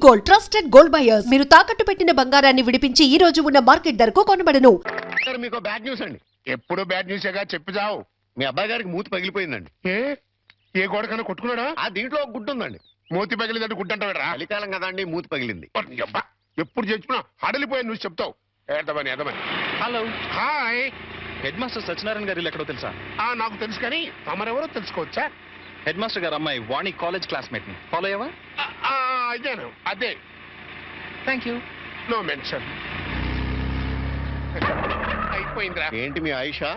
Gold, trusted gold buyers. మీరు తాకట్టు పెట్టిన బంగారాన్ని విడిపించి ఈ రోజు ఉన్న మార్కెట్ ధరకు కొనబడను. మీకు బ్యాడ్ న్యూస్ అండి. ఎప్పుడు బ్యాడ్ న్యూసేగా చెప్పి చావు. మీ అబ్బాయి గారికి మూతి పగిలిపోయిందండి. ఏ గోడకన్నా కొట్టుకున్నాడా? ఆ దీంట్లో ఒక గుడ్డు ఉందండి. మూతి పగిలిందంటే గుడ్డంటారా? చలికాలం కదా అండి, మూతి పగిలింది. ఎప్పుడు చచ్చినా హడలిపోయా నువ్వు చెప్తావు. ఏదమని ఏదమని. Hello, hi. Head master Satyanarayana గారు ఇల్లు ఎక్కడో తెలుసా? నాకు తెలుసు కానీ తమరెవరో తెలుసుకోవచ్చా? హెడ్ మాస్టర్ గారు అమ్మాయి వాణి కాలేజ్ క్లాస్మేట్ ని ఫాలో అయ్యావా? అదేను, అదే. Thank you. No mention. అయిపోయిందిరా. ఏంటి మీ ఆయిషా?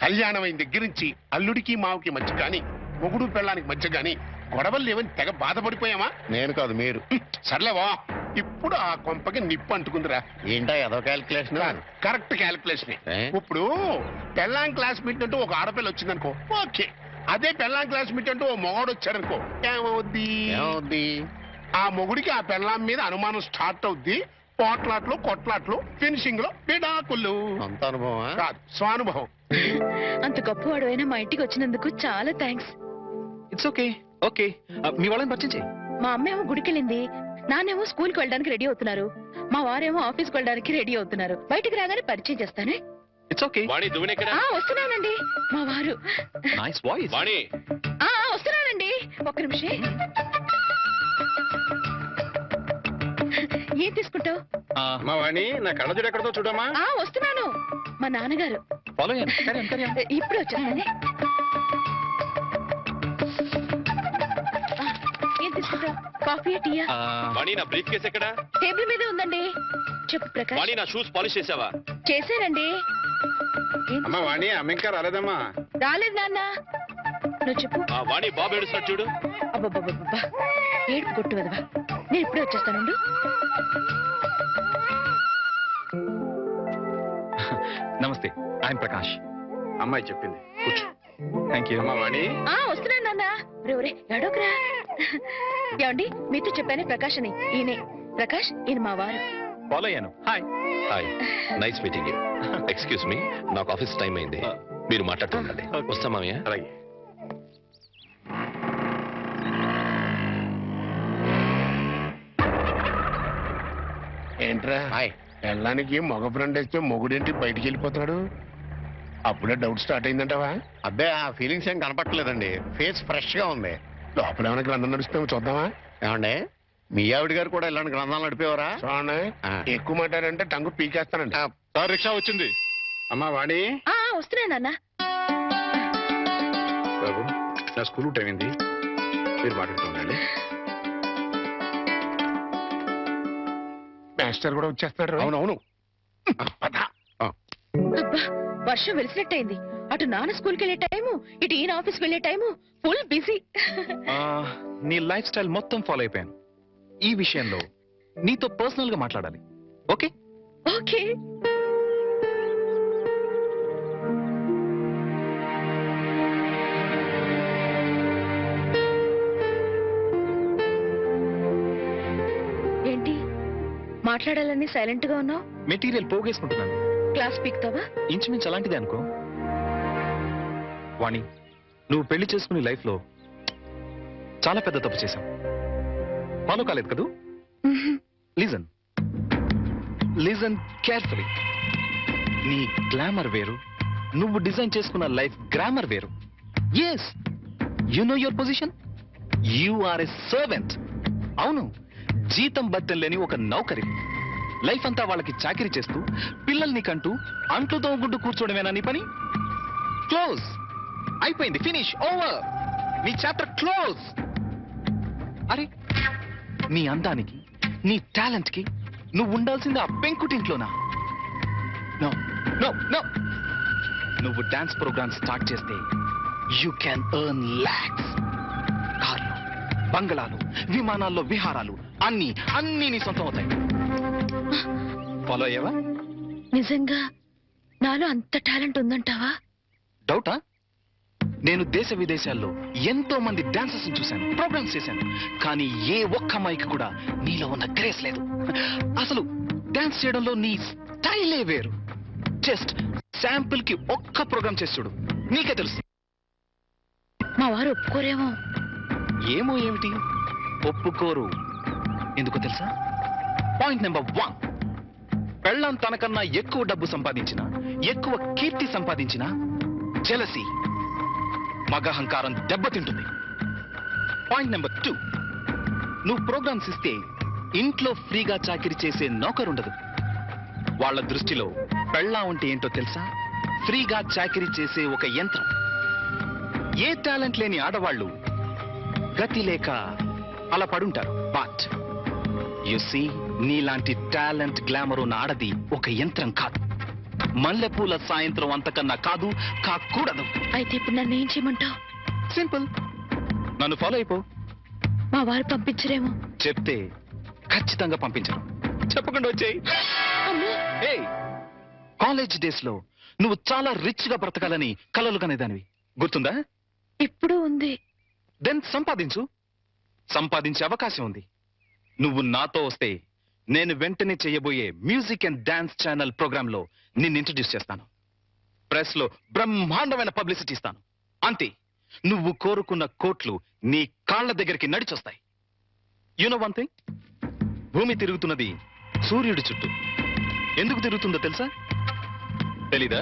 కళ్యాణం అయిన దగ్గర నుంచి అల్లుడికి మావుకి మధ్య గాని, మొగుడు పెళ్ళానికి మధ్య గాని గొడవలు లేవని తెగ బాధపడిపోయామా? నేను కాదు, మీరు. సర్లేవా, ఇప్పుడు ఆ కొంపకి నిప్పు అంటుకుందిరా. ఏంటా ఏదో క్యాల్కులేషన్? Correct calculation. ఇప్పుడు పెళ్ళాం క్లాస్ మీట్ అంటూ ఒక ఆడపిల్ల వచ్చిందనుకో, ఓకే. అదే పెళ్ళాం క్లాస్ మీట్ అంటూ ఓ మొగాడు వచ్చాడనుకో, ఏమవుద్ది? ఆ మొగుడికి ఆ పెళ్ళాం మీద అనుమానం స్టార్ట్ అవుద్ది. పోట్లాట్లు, కొట్లాట్లు, ఫినిషింగ్ లో విడాకులు. అంత అనుభవం కాదు, స్వానుభవం. అంత గొప్పవాడు అయినా మా ఇంటికి వచ్చినందుకు చాలా థ్యాంక్స్. It's okay. ఓకే, మీ వాళ్ళని పరిచయం చేయి. మా అమ్మేమో గుడికెళ్ళింది, నాన్నేమో స్కూల్ కి వెళ్ళడానికి రెడీ అవుతున్నారు, మా వారేమో ఆఫీస్ కి వెళ్ళడానికి రెడీ అవుతున్నారు. బయటికి రాగానే పరిచయం చేస్తానే. It's okay. వస్తున్నానండి. మా వారు. Nice voice. వస్తున్నానండి, ఒక్క నిమిషం. ఏం తీసుకుంటావు? మా వాణి, నా కళ్ళజోడు ఎక్కడతో చూడమ్మా. వస్తున్నాను. మా నాన్నగారు. ఫాలో అయ్యాను. ఇప్పుడు వచ్చేస్తానే. ఏం తీసుకుంటావు? కాఫీ, టీయా? వాణి, నా బ్రీఫ్ కేస్ ఎక్కడ? టేబుల్ మీద ఉందండి. చెప్పు ప్రకాష్. వాణి, నా షూస్ పాలిష్ చేసావా? చేశానండి. అమ్మా వాణి, అమ్మ ఇంకా రాలేదమ్మా. రాలేదు నాన్న. నువ్వు చెప్పు. వాణి, బాబు ఏడుస్తున్నాడు చూడు. అబ్బబ్బబ్బబ్బా, ఏడుపు కొట్టు వదవా. నేను ఇప్పుడే వచ్చేస్తానుండు. నమస్తే, ఐఎమ్ ప్రకాష్. అమ్మాయి చెప్పింది, కూర్చో. Thank you. వాణి, వస్తున్నాను నాన్న. ఒరే ఎడోకరా. ఏమండి, మీతో చెప్పానే ప్రకాష్ అని. ఈయనే ప్రకాష్, ఈయన మా వారు. ఫాలో అయ్యాను. Hi. Hi, nice meeting you. Excuse me, నాకు ఆఫీస్ టైం అయింది, మీరు మాట్లాడుతూ ఉండండి. వస్తా మామయ్య. అలాగే. ఏంట్రా? పెళ్ళానికి మగ ఫ్రెండ్ వేస్తే మొగుడేంటి బయటికి వెళ్ళిపోతున్నాడు? అప్పుడే డౌట్ స్టార్ట్ అయిందంటావా? అబ్బే, ఆ ఫీలింగ్స్ ఏం కనపట్టలేదండి. ఫేస్ ఫ్రెష్ గా ఉంది. లోపల ఏమైనా గ్రంథం నడుస్తామో చూద్దామా? ఏమండి, మీ ఆవిడ గారు కూడా ఇలాంటి గ్రంథాలు నడిపేవారా? చూడండి, ఎక్కువ మాట్లాడంటే టంగు పీకేస్తానండి. రిక్షా వచ్చింది. అమ్మా వాణి. వస్తున్నాను నాన్న. బాబు, నా స్కూల్ టైం అయింది, మీరు మాట్లాడుతుండండి. మాస్టర్ కూడా వచ్చేస్తున్నాడు. అవునవును. అబ్బా, వర్షం వెలిసినట్టయింది. అటు నాన్న స్కూల్కి వెళ్ళే టైము, ఇటు ఈయన ఆఫీస్కి వెళ్ళే టైము. Full busy. నీ లైఫ్ స్టైల్ మొత్తం ఫాలో అయిపోయాను. ఈ విషయంలో నీతో పర్సనల్ గా మాట్లాడాలి. ఓకే? ఓకే. ఏంటి మాట్లాడాలని సైలెంట్ గా ఉన్నావు? మెటీరియల్ పోగేసుకుంటున్నాను. క్లాస్ పీక్తావా? ఇంచుమించు అలాంటిదే అనుకో. వాణి, నువ్వు పెళ్లి చేసుకునే లైఫ్ లో చాలా పెద్ద తప్పు చేశావు. ఫాలో కాలేదు కదూ? Listen listen carefully. నీ గ్లామర్ వేరు, నువ్వు డిజైన్ చేసుకున్న లైఫ్ గ్రామర్ వేరు. Yes, you know your position. You are a servant. అవును, జీతం బట్టం లేని ఒక నౌకరి. లైఫ్ అంతా వాళ్ళకి చాకరీ చేస్తూ పిల్లల్ని కంటూ అంట్లు తోగుంటూ కూర్చోవడమేనా నీ పని? క్లోజ్. అయిపోయింది, ఫినిష్, ఓవర్. నీ చాప్టర్ క్లోజ్. అరే, నీ అందానికి, నీ టాలెంట్ కి నువ్వు ఉండాల్సింది ఆ పెంకుటింట్లోనా? No no no. నువ్వు డాన్స్ ప్రోగ్రామ్ స్టార్ట్ చేస్తే యూ క్యాన్ ఎర్న్ లాక్స్. కార్లు, బంగళాలు, విమానాల్లో విహారాలు, అన్ని అన్ని నీ సొంతం అవుతాయి. ఫాలో అయ్యావా? నిజంగా నాలో అంత టాలెంట్ ఉందంటావా? డౌటా? నేను దేశ విదేశాల్లో ఎంతో మంది డాన్సర్స్ చూశాను, ప్రోగ్రామ్స్ చేశాను, కానీ ఏ ఒక్క అమ్మాయికి కూడా నీలో ఉన్న గ్రేస్ లేదు. అసలు డాన్స్ చేయడంలో నీ స్టైలే వేరు. జస్ట్ శాంపుల్ కి ఒక్క ప్రోగ్రామ్ చేసి చూడు, నీకే తెలుసు. మా వారు ఒప్పుకోరేమో. ఏమో ఏమిటి, ఒప్పుకోరు. ఎందుకో తెలుసా? పాయింట్ నెంబర్ 1, పెళ్ళాం తనకన్నా ఎక్కువ డబ్బు సంపాదించిన, ఎక్కువ కీర్తి సంపాదించిన జెలసీ, మగహంకారం దెబ్బతింటుంది. పాయింట్ నెంబర్ 2, నువ్వు ప్రోగ్రామ్స్ ఇస్తే ఇంట్లో ఫ్రీగా చాకిరి చేసే నౌకరుండదు. వాళ్ళ దృష్టిలో పెళ్ళాం అంటే ఏంటో తెలుసా? ఫ్రీగా చాకిరి చేసే ఒక యంత్రం. ఏ టాలెంట్ లేని ఆడవాళ్ళు గతి లేక అలా పడుంటారు. బట్ యు సీ, నీలాంటి టాలెంట్ గ్లామర్ ఉన్న ఆడది ఒక యంత్రం కాదు. మల్లెపూల సాయంత్రం అంతకన్నా కాదు, కాకూడదు. అయితే ఇప్పుడు నన్ను ఏం చేయమంటావు? సింపుల్, నన్ను ఫాలో అయిపో. మా వారు పంపించరేమో. చెప్తే ఖచ్చితంగా పంపించరు. చెప్పకుండా వచ్చేయి. ఏయ్, కాలేజ్ డేస్ లో నువ్వు చాలా రిచ్ గా బ్రతకాలని కలలు కనేదానివి, గుర్తుందా? ఇప్పుడు ఉంది. దెన్ సంపాదించు. సంపాదించే అవకాశం ఉంది. నువ్వు నాతో వస్తే నేను వెంటనే చేయబోయే music and dance channel program లో నిన్ను ఇంట్రడ్యూస్ చేస్తాను. ప్రెస్ లో బ్రహ్మాండమైన పబ్లిసిటీ ఇస్తాను. అంతే, నువ్వు కోరుకున్న కోట్లు నీ కాళ్ల దగ్గరికి నడిచొస్తాయి. యు నో వన్ థింగ్, భూమి తిరుగుతున్నది సూర్యుడి చుట్టూ. ఎందుకు తిరుగుతుందో తెలుసా? తెలీదా?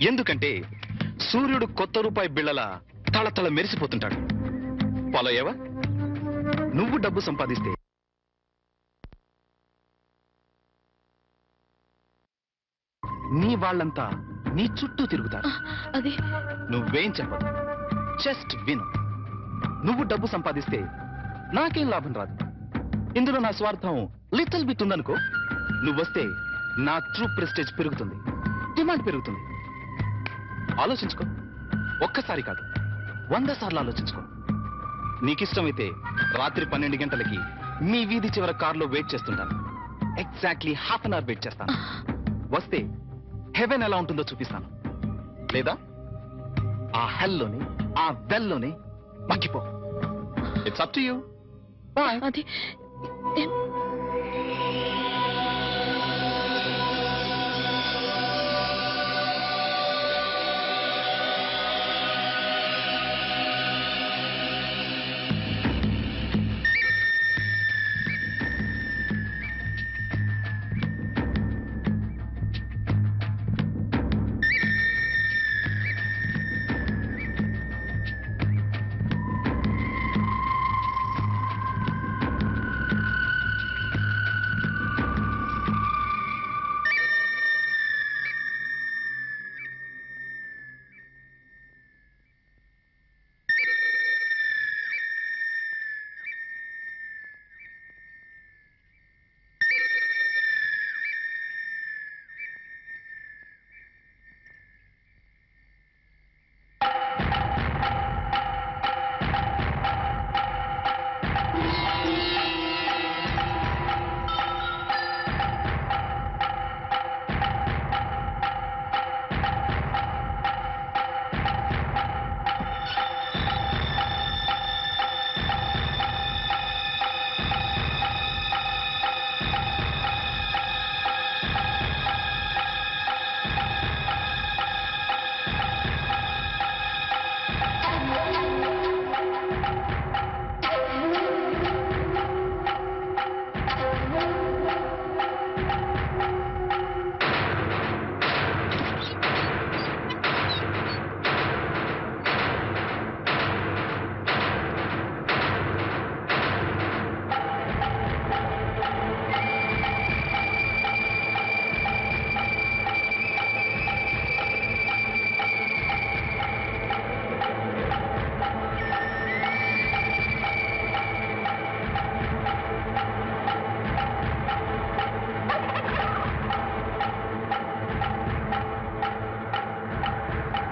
ఎందుకంటే సూర్యుడు కొత్త రూపాయి బిళ్ళలా తళతళ మెరిసిపోతుంటాడు. ఫాలో అయ్యావా? నువ్వు డబ్బు సంపాదిస్తే నీ వాళ్ళంతా నీ చుట్టూ తిరుగుతారు. అది నువ్వేం చెప్పదు, జస్ట్ విను. నువ్వు డబ్బు సంపాదిస్తే నాకేం లాభం రాదు. ఇందులో నా స్వార్థం లిటిల్ బిట్ ఉందనుకో. నువ్వొస్తే నా ట్రూ ప్రెస్టేజ్ పెరుగుతుంది, డిమాండ్ పెరుగుతుంది. ఆలోచించుకో. ఒక్కసారి కాదు, 100 సార్లు ఆలోచించుకో. నీకిష్టమైతే రాత్రి 12 గంటలకి మీ వీధి చివర కారులో వెయిట్ చేస్తుంటాను. ఎగ్జాక్ట్లీ ½ అన్ అవర్ వెయిట్ చేస్తాను. వస్తే హెవెన్ ఎలా ఉంటుందో చూపిస్తాను. లేదా ఆ హెల్లోనే, ఆ వెల్లోనే మగ్గిపో. It's up to you. Bye. అది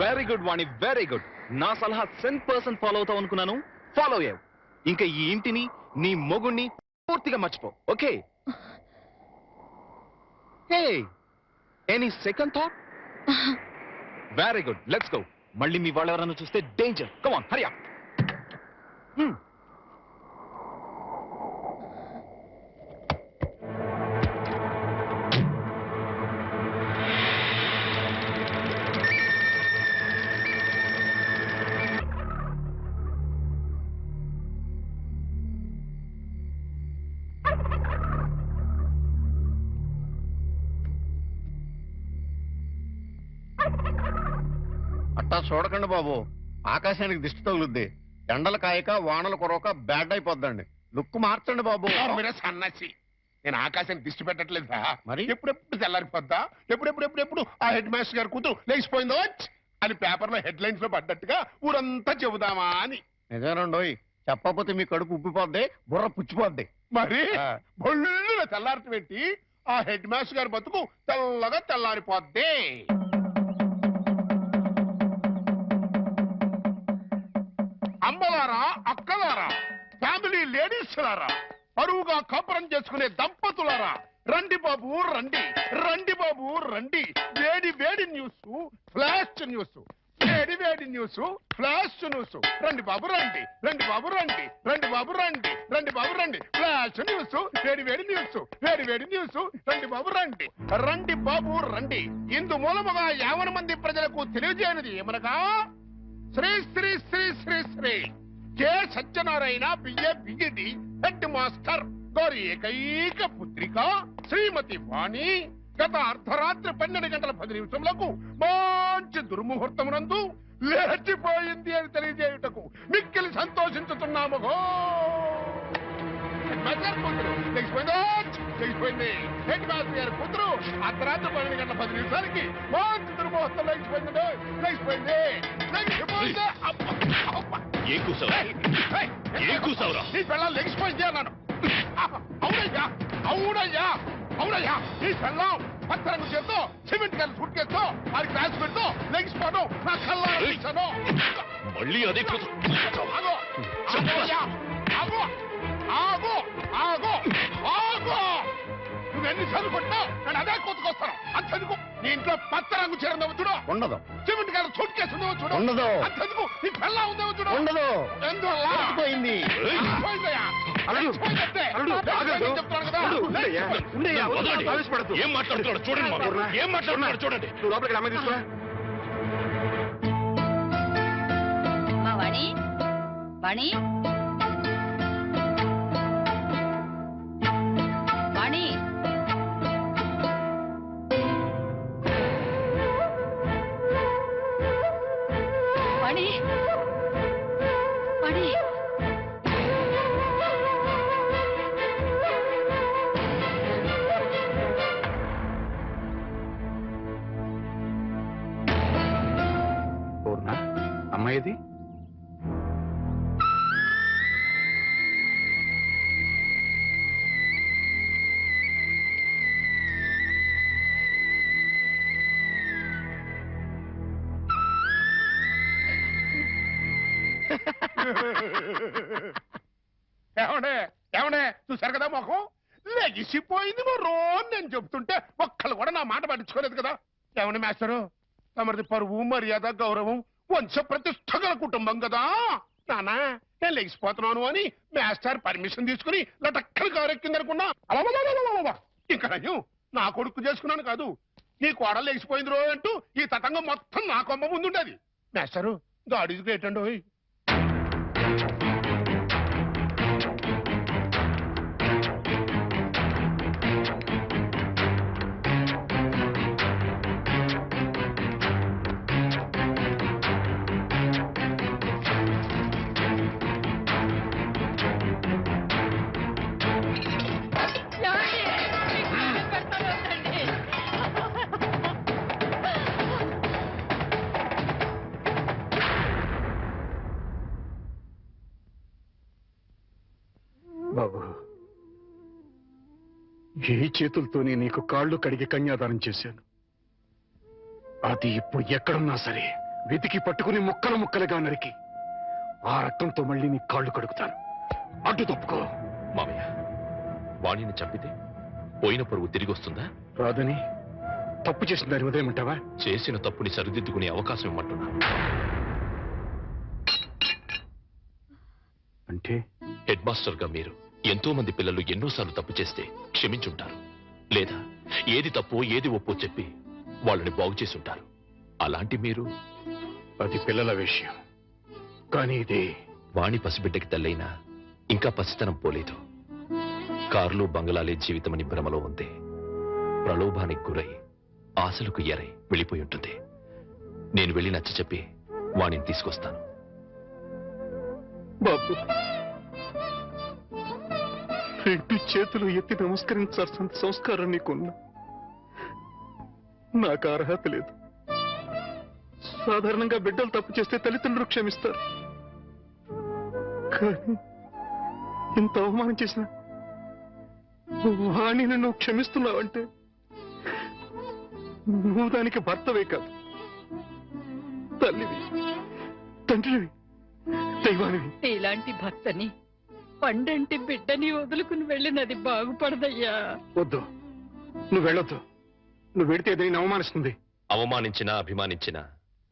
very good Vani, very good. నా సలహా 100% ఫాలో అవుతావు అనుకున్నాను. ఫాలో అయ్యావు. ఇంకా ఈ ఇంటిని, నీ మొగుణ్ణి పూర్తిగా మర్చిపో. Okay? Hey, any second thought? Very good, let's go. మళ్ళీ మీ వాళ్ళు ఎవరైనా చూస్తే danger. Come on, Hari up. అట్టా చూడకండి బాబు, ఆకాశానికి దిష్టి తగులుద్ది. ఎండలు కాయక వానలు కొరవక బ్యాడ్ అయిపోద్దండి. లుక్ మార్చండి బాబు. మీరే సన్నసి. నేను ఆకాశాన్ని దిష్టి పెట్టట్లేదా? మరి? ఎప్పుడెప్పుడు తెల్లారిపోద్దా? ఎప్పుడెప్పుడు ఆ హెడ్ మాస్టర్ గారు కూతురు లేచిపోయిందో అని పేపర్లో హెడ్ లైన్స్ లో పడ్డట్టుగా ఊరంతా చెబుదామా అని. నిజమేనండోయ్, చెప్పకపోతే మీ కడుపు ఉబ్బిపోద్ది, బుర్ర పుచ్చిపోద్ది. మరి ఆ. బొల్లున తెల్లారటం ఏంటి? ఆ హెడ్ మాస్టర్ గారి బతుకు తెల్లగా తెల్లారిపోద్ది. అమ్మలారా, అక్కలారా, ఫ్యామిలీ లేడీస్ లారా, పరువుగా కాపురం చేసుకునే దంపతులారా, రండి బాబు రండి, రండి బాబు రండి. వేడి వేడి న్యూస్, ఫ్లాష్ న్యూస్, వేడి వేడి న్యూస్, ఫ్లాష్ న్యూస్. రండి బాబు రండి, రండి బాబు రండి, రండి బాబు రండి, రండి బాబు రండి. ఫ్లాష్ న్యూస్, వేడి వేడి న్యూస్, వేడి వేడి న్యూస్. రండి బాబు రండి, రండి బాబు రండి. ఇందు మూలముగా 50 మంది ప్రజలకు తెలియజేయనిది ఏమనగా, Shri Shri Shri Shri Shri K Satyanarayana BA BEd head master గారి ఏకైక పుత్రిక శ్రీమతి వాణి గత అర్ధరాత్రి 12 గంటల 10 నిమిషములకు మంచి దుర్ముహూర్తమునందు లేచిపోయింది అని తెలియజేయుటకు మిక్కిలి సంతోషించుతున్నాము. లేచిపోయింది హెడ్ మాస్టర్ గారి కూతురు అర్ధరాత్రి 12 గంటల 10 నిమిషాలకి మంచి దుర్ముహూర్తం లేచిపోయింది. ఏం కూసావు? ఏం కూసావురా? నీ పిల్లలు లెగిసిపోయింది అన్నాను. అవునయ్యా, అవునయ్యా, అవునయ్యా. నీ పిల్లం పచ్చరంగు చేత్తో సిమెంట్ కలిసి సూట్ కేసుతో అది క్లాస్ పెడుతూ లెగిసిపోవడం నా కళ్ళ చూశాను. మళ్ళీ అదే కూతురు. ఆగు, ఆగోయ్యా, ఆగు, ఆగు, ఆగు, ఆగు. నువ్వెన్నిసార్లు కొట్టినా నేను అదే కూతుకొస్తాను. అంతెందుకు నీ ఇంట్లో పచ్చ రంగు చీర ఉందేమో చూడు, ఉండదు. సిమెంట్ గారు సూట్ కేసు ఉందేమో చూడు, ఉండదు. అంతెందుకు నీ పిల్ల ఉందేమో చూడు, ఉండదు. ఎందువల్ల? పోయింది. పోయిందయ్యా. అల్లుడు, పోయిందంటే. అల్లుడు, ఆగదు. చెప్తున్నాను కదా. అల్లుడు, ఉండయ్యా, ఉండయ్యా, వదలండి. ఆవేశపడద్దు. ఏం మాట్లాడుతున్నాడు చూడండి మామ. పూర్ణ, ఏం మాట్లాడుతున్నాడు చూడండి. నువ్వు లోపలికి అమ్మాయి తీసుకురా. మా వాణి, వాణి, వాణి. వాణి, వాణి. పూర్ణ, అమ్మాయిది ఏమండే ఏమండే చూశారు కదా మొఖం లెగిసిపోయింది మరో నేను చెప్తుంటే ఒక్కళ్ళు కూడా నా మాట పట్టించుకోలేదు కదా. ఏమండి మాస్టరు, తమది పరువు మర్యాద గౌరవం వంశ ప్రతిష్ట గల కుటుంబం కదా. నానా నేను లెగిసిపోతున్నాను అని మాస్టర్ పర్మిషన్ తీసుకుని లటక్కలు కారెక్కింది అనుకున్నా. ఇంకా నయ్యం నా కొడుకు చేసుకున్నాను కాదు, నీ కోడలు లెగిసిపోయింది రో అంటూ ఈ తతంగం మొత్తం నా కొమ్మ ముందుండేది. మాస్టరు గాడ్ ఈజ్ గ్రేట్ అండి. బాబు, ఈ చేతులతోనే నీకు కాళ్ళు కడిగి కన్యాదానం చేశాను. అది ఇప్పుడు ఎక్కడున్నా సరే వెతికి పట్టుకుని ముక్కలు ముక్కలుగా నరికి ఆ రక్తంతో మళ్ళీ నీ కాళ్ళు కడుగుతాను. అడ్డు తప్పుకో. మామయ్య, వాణిని చంపితే పోయిన పరువు తిరిగి వస్తుందా? రాదని తప్పు చేసిన దాని ఉదయమంటావా? చేసిన తప్పుని సరిదిద్దుకునే అవకాశం ఇవ్వమంటున్నా. అంటే హెడ్ మాస్టర్ గా మీరు ఎంతో మంది పిల్లలు ఎన్నోసార్లు తప్పు చేస్తే క్షమించుంటారు, లేదా ఏది తప్పో ఏది ఒప్పో చెప్పి వాళ్ళని బాగు చేసి ఉంటారు. అలాంటి మీరు అది పిల్లల విషయం, కానీ ఇది వాణి పసిబిడ్డకి తల్లైనా ఇంకా పసితనం పోలేదు. కార్లు బంగళాలే జీవితమని భ్రమలో ఉంది. ప్రలోభానికి గురై ఆశలకు ఎరై వెళ్ళిపోయి ఉంటుంది. నేను వెళ్ళి నచ్చ చెప్పి వాణిని తీసుకొస్తాను. బాబు, రెండు చేతులు ఎత్తి నమస్కరించాల్సిన సంస్కారం నీకున్నా నాకు అర్హత లేదు. సాధారణంగా బిడ్డలు తప్పు చేస్తే తల్లిదండ్రులు క్షమిస్తారు, కానీ ఇంత అవమానం చేసిన వాణిని నువ్వు క్షమిస్తున్నావంటే నువ్వు దానికి భర్తవే కాదు, తల్లివి, తండ్రివి, దైవానివి. ఇలాంటి భర్తని పండంటి బిడ్డని వదులుకుని వెళ్ళినది బాగుపడదయ్యా. వద్దు, నువ్వు వెళ్ళొద్దు. నువ్వు వెడితే ఏదైనా అవమానిస్తుంది. అవమానించినా అభిమానించినా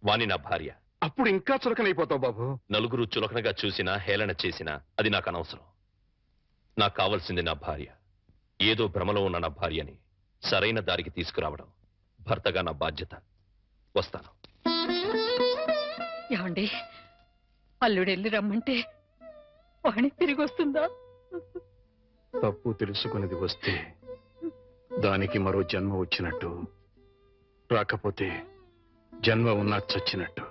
వాణి నా భార్య. అప్పుడు ఇంకా చులకనైపోతావు బాబు. నలుగురు చులకనగా చూసినా హేళన చేసినా అది నాకు అనవసరం. నాకు కావాల్సింది నా భార్య. ఏదో భ్రమలో ఉన్న నా భార్యని సరైన దారికి తీసుకురావడం భర్తగా నా బాధ్యత. వస్తాను. ఏమండి, అల్లుడెళ్ళి రమ్మంటే వాణి తిరిగి వస్తుందా? తప్పు తెలుసుకునేది వస్తే దానికి మరో జన్మ వచ్చినట్టు, రాకపోతే జన్మ ఉన్నా చచ్చినట్టు.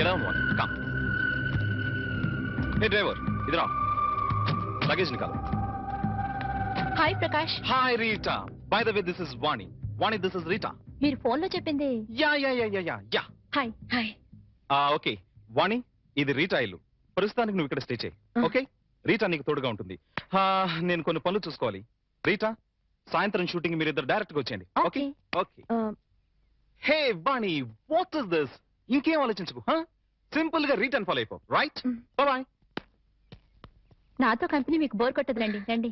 Get down, one. Come. Hey, driver. इधर आओ. Luggage निकालो. Hi Prakash, Hi, Rita. By the way, this is Vani. Vani, this is Rita. మీరు ఫోన్ లో చెప్పింది. Yeah. Hi hi. ఓకే. వాణి, ఇది రీటా ఇల్లు. ప్రస్తుతానికి నువ్వు ఇక్కడ స్టే చేయి. ఓకే? రీటా నీకు తోడుగా ఉంటుంది. నేను కొన్ని పనులు చూసుకోవాలి. రీటా, సాయంత్రం షూటింగ్ మీరు ఇద్దరు డైరెక్ట్ గా వచ్చేయండి. Okay? Okay. Hey Vani, what is this? ఇంకేం ఆలోచించకు. సింపుల్ గా రీటర్న్ ఫాలో అయిపో. రైట్? బాయ్. నాతో కంపెనీ మీకు బోర్ కొట్టదులండి, రండి.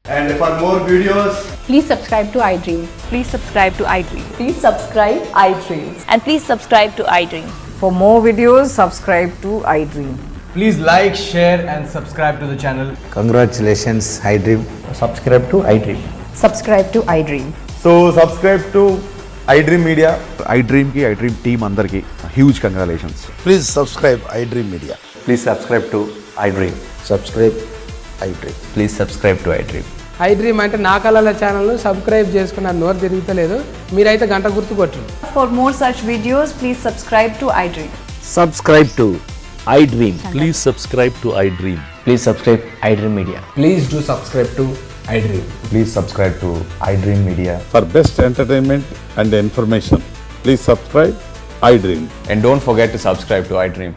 And for more videos, please subscribe to iDream. Please subscribe to iDream. Please subscribe iDream. And please subscribe to iDream. For more videos, subscribe to iDream. please like, share and subscribe to the channel. Congratulations, iDream. Subscribe to iDream. Subscribe to iDream. So subscribe to iDream Media. iDream ki iDream team अंदर की huge congratulations. Please subscribe iDream Media. Please subscribe to iDream. Subscribe iDream. Please subscribe to iDream. iDream అంటే నా కళల channel subscribe చేసుకున్న నోరు తిరుగుతలేదు, మీరైతే గంట గుర్తు కొట్టండి. For more such videos, please subscribe to iDream. Subscribe to iDream. Please subscribe to iDream. Please subscribe iDream Media. Please do subscribe to iDream. Please subscribe to iDream Media. For best entertainment and information, please subscribe iDream. And don't forget to subscribe to iDream.